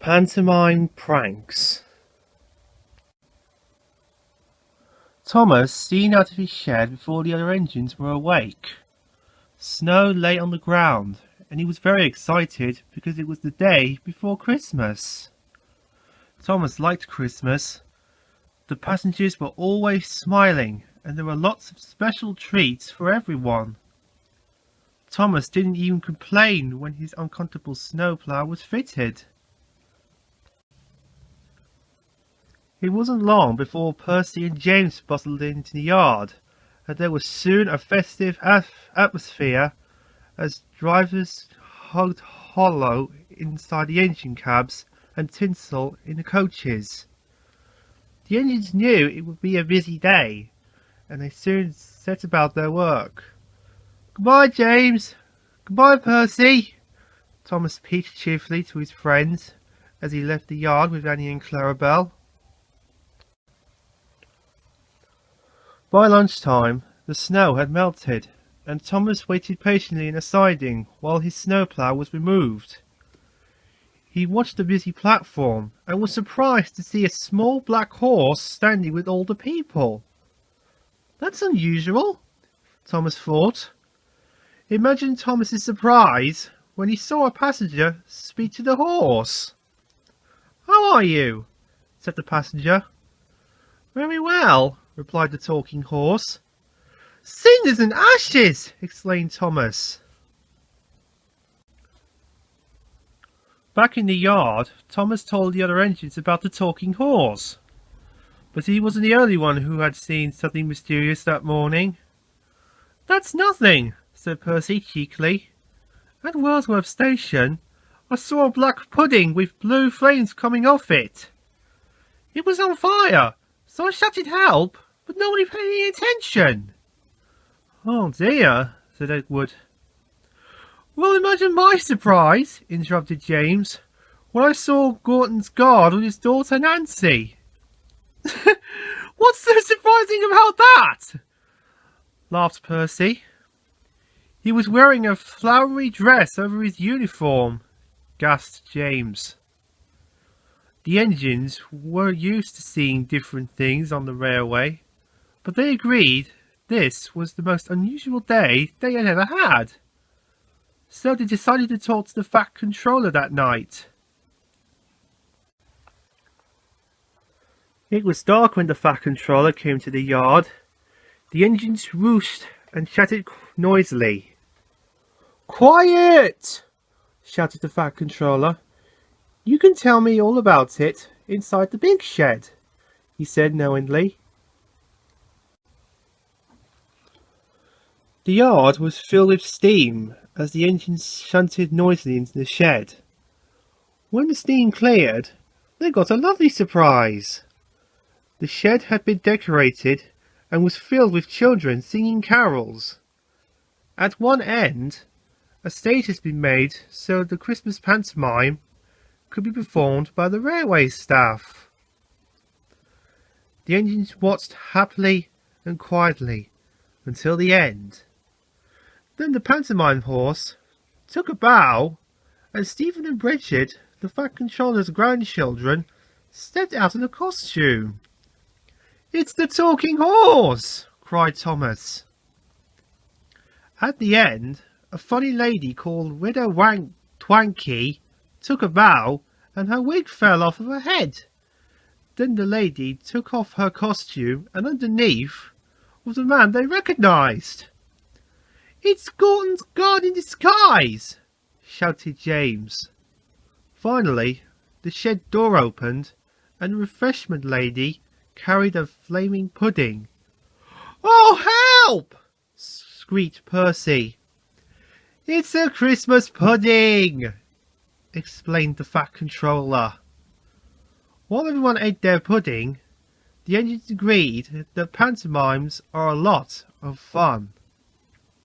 Pantomime Pranks. Thomas seen out of his shed before the other engines were awake. Snow lay on the ground, and he was very excited because it was the day before Christmas. Thomas liked Christmas. The passengers were always smiling, and there were lots of special treats for everyone. Thomas didn't even complain when his uncomfortable snowplow was fitted. It wasn't long before Percy and James bustled into the yard, and there was soon a festive atmosphere as drivers hugged hollow inside the engine cabs and tinsel in the coaches. The engines knew it would be a busy day, and they soon set about their work. "Goodbye, James. Goodbye, Percy," Thomas peeped cheerfully to his friends as he left the yard with Annie and Clarabelle. By lunchtime, the snow had melted, and Thomas waited patiently in a siding while his snowplow was removed. He watched the busy platform and was surprised to see a small black horse standing with all the people. "That's unusual," Thomas thought. Imagine Thomas's surprise when he saw a passenger speak to the horse. "How are you?" said the passenger. "Very well," replied the talking horse. "Cinders and ashes!" exclaimed Thomas. Back in the yard, Thomas told the other engines about the talking horse. But he wasn't the only one who had seen something mysterious that morning. "That's nothing," said Percy cheekily. "At Wordsworth Station, I saw a black pudding with blue flames coming off it. It was on fire, so I shouted help, but nobody paid any attention." "Oh dear," said Edward. "Well, imagine my surprise," interrupted James, "when I saw Gorton's guard with his daughter Nancy." "What's so surprising about that?" laughed Percy. "He was wearing a flowery dress over his uniform," gasped James. The engines were used to seeing different things on the railway, but they agreed this was the most unusual day they had ever had. So they decided to talk to the Fat Controller that night. It was dark when the Fat Controller came to the yard. The engines whooshed and chattered noisily. "Quiet!" shouted the Fat Controller. "You can tell me all about it inside the big shed," he said knowingly. The yard was filled with steam as the engines shunted noisily into the shed. When the steam cleared, they got a lovely surprise. The shed had been decorated and was filled with children singing carols. At one end, a stage has been made so the Christmas pantomime could be performed by the railway staff. The engines watched happily and quietly until the end. Then the pantomime horse took a bow, and Stephen and Bridget, the Fat Controller's grandchildren, stepped out in a costume. "It's the talking horse!" cried Thomas. At the end, a funny lady called Widow Twankey took a bow, and her wig fell off of her head. Then the lady took off her costume, and underneath was a man they recognised. "It's Gorton's guard in disguise!" shouted James. Finally, the shed door opened, and the refreshment lady carried a flaming pudding. "Oh, help!" squeaked Percy. "It's a Christmas pudding!" explained the Fat Controller. While everyone ate their pudding, the engines agreed that pantomimes are a lot of fun.